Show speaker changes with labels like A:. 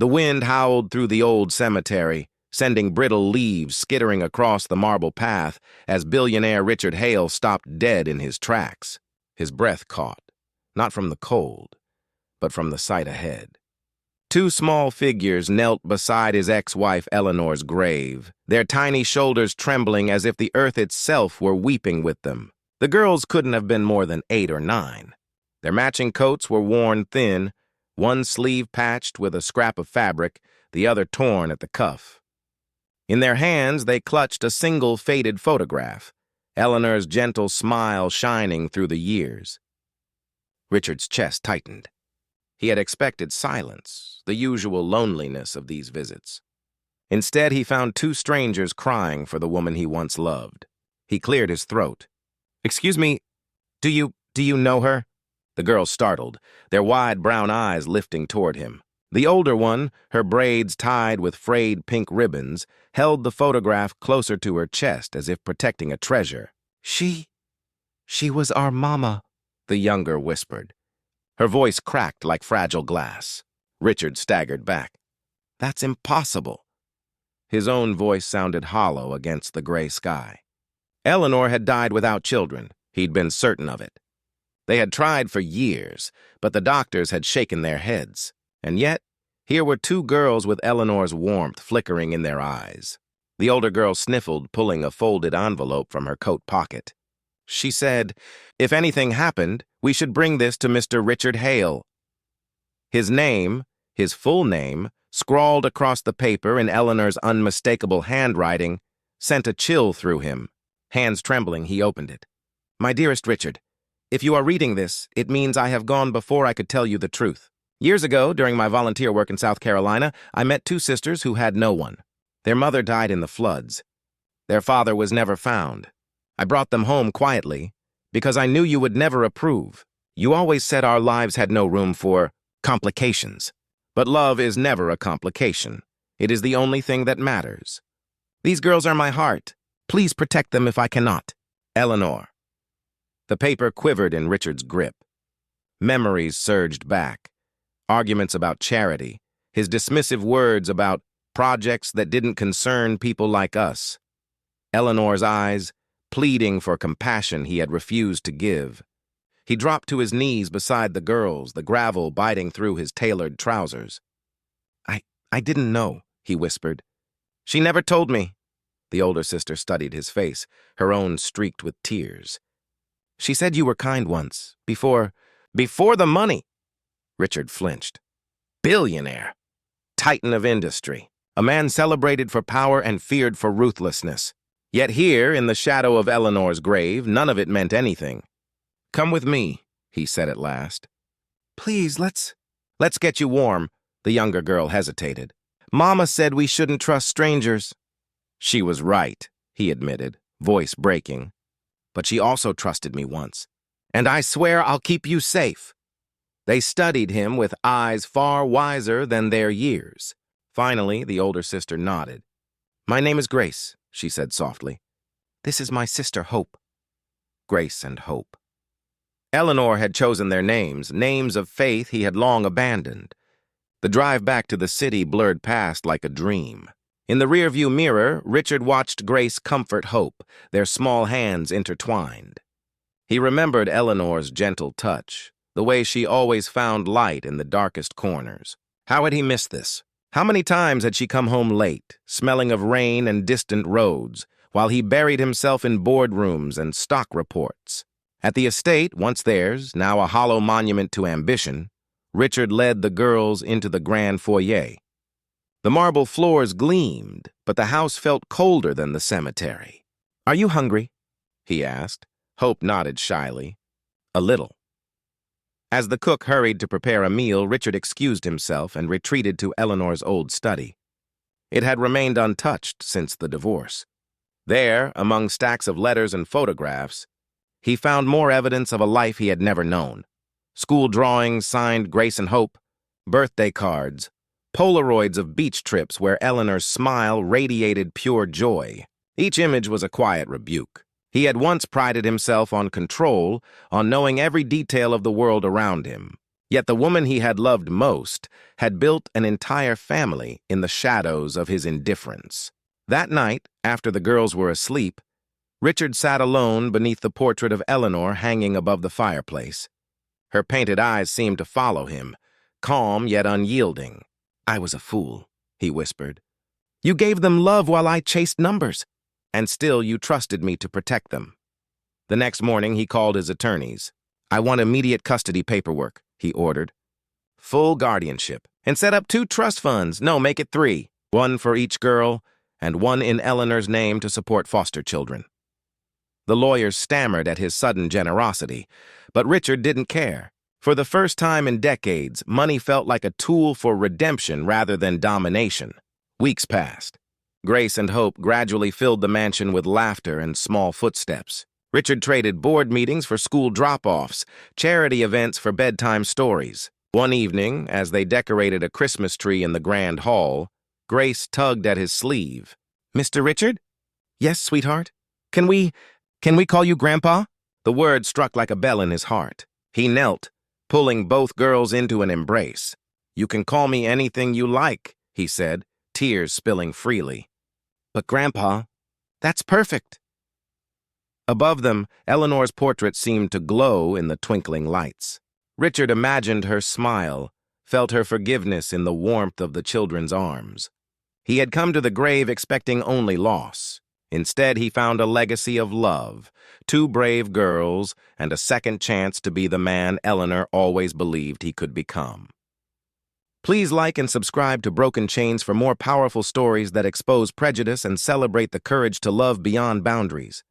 A: The wind howled through the old cemetery, sending brittle leaves skittering across the marble path as billionaire Richard Hale stopped dead in his tracks. His breath caught, not from the cold, but from the sight ahead. Two small figures knelt beside his ex-wife Eleanor's grave, their tiny shoulders trembling as if the earth itself were weeping with them. The girls couldn't have been more than 8 or 9. Their matching coats were worn thin, one sleeve patched with a scrap of fabric, the other torn at the cuff. In their hands, they clutched a single faded photograph, Eleanor's gentle smile shining through the years. Richard's chest tightened. He had expected silence, the usual loneliness of these visits. Instead, he found 2 strangers crying for the woman he once loved. He cleared his throat. "Excuse me, do you know her?" The girls startled, their wide brown eyes lifting toward him. The older one, her braids tied with frayed pink ribbons, held the photograph closer to her chest as if protecting a treasure. She was our mama," the younger whispered. Her voice cracked like fragile glass. Richard staggered back. "That's impossible." His own voice sounded hollow against the gray sky. Eleanor had died without children. He'd been certain of it. They had tried for years, but the doctors had shaken their heads. And yet, here were 2 girls with Eleanor's warmth flickering in their eyes. The older girl sniffled, pulling a folded envelope from her coat pocket. She said, "If anything happened, we should bring this to Mr. Richard Hale." His name, his full name, scrawled across the paper in Eleanor's unmistakable handwriting, sent a chill through him. Hands trembling, he opened it. "My dearest Richard, if you are reading this, it means I have gone before I could tell you the truth. Years ago, during my volunteer work in South Carolina, I met 2 sisters who had no one. Their mother died in the floods. Their father was never found. I brought them home quietly because I knew you would never approve. You always said our lives had no room for complications. But love is never a complication. It is the only thing that matters. These girls are my heart. Please protect them if I cannot. Eleanor." The paper quivered in Richard's grip. Memories surged back. Arguments about charity, his dismissive words about projects that didn't concern people like us. Eleanor's eyes, pleading for compassion he had refused to give. He dropped to his knees beside the girls, the gravel biting through his tailored trousers. I didn't know," he whispered. "She never told me." The older sister studied his face, her own streaked with tears. "She said you were kind once, before the money." Richard flinched. Billionaire, titan of industry, a man celebrated for power and feared for ruthlessness. Yet here, in the shadow of Eleanor's grave, none of it meant anything. "Come with me," he said at last. "Please, let's get you warm." The younger girl hesitated. "Mama said we shouldn't trust strangers." "She was right," he admitted, voice breaking. "But she also trusted me once. And I swear I'll keep you safe." They studied him with eyes far wiser than their years. Finally, the older sister nodded. "My name is Grace," she said softly. "This is my sister, Hope." Grace and Hope. Eleanor had chosen their names, names of faith he had long abandoned. The drive back to the city blurred past like a dream. In the rearview mirror, Richard watched Grace comfort Hope, their small hands intertwined. He remembered Eleanor's gentle touch, the way she always found light in the darkest corners. How had he missed this? How many times had she come home late, smelling of rain and distant roads, while he buried himself in boardrooms and stock reports? At the estate, once theirs, now a hollow monument to ambition, Richard led the girls into the grand foyer. The marble floors gleamed, but the house felt colder than the cemetery. "Are you hungry?" he asked. Hope nodded shyly. "A little." As the cook hurried to prepare a meal, Richard excused himself and retreated to Eleanor's old study. It had remained untouched since the divorce. There, among stacks of letters and photographs, he found more evidence of a life he had never known. School drawings signed Grace and Hope, birthday cards, Polaroids of beach trips where Eleanor's smile radiated pure joy. Each image was a quiet rebuke. He had once prided himself on control, on knowing every detail of the world around him. Yet the woman he had loved most had built an entire family in the shadows of his indifference. That night, after the girls were asleep, Richard sat alone beneath the portrait of Eleanor hanging above the fireplace. Her painted eyes seemed to follow him, calm yet unyielding. "I was a fool," he whispered. "You gave them love while I chased numbers, and still you trusted me to protect them." The next morning, he called his attorneys. "I want immediate custody paperwork," he ordered. "Full guardianship. And set up 2 trust funds. No, make it 3. 1 for each girl, and 1 in Eleanor's name to support foster children." The lawyers stammered at his sudden generosity, but Richard didn't care. For the first time in decades, money felt like a tool for redemption rather than domination. Weeks passed. Grace and Hope gradually filled the mansion with laughter and small footsteps. Richard traded board meetings for school drop-offs, charity events for bedtime stories. One evening, as they decorated a Christmas tree in the grand hall, Grace tugged at his sleeve. "Mr. Richard?" "Yes, sweetheart? Can we call you Grandpa?" The word struck like a bell in his heart. He knelt, pulling both girls into an embrace. "You can call me anything you like," he said, tears spilling freely. "But Grandpa, that's perfect." Above them, Eleanor's portrait seemed to glow in the twinkling lights. Richard imagined her smile, felt her forgiveness in the warmth of the children's arms. He had come to the grave expecting only loss. Instead, he found a legacy of love, 2 brave girls, and a second chance to be the man Eleanor always believed he could become. Please like and subscribe to Broken Chains for more powerful stories that expose prejudice and celebrate the courage to love beyond boundaries.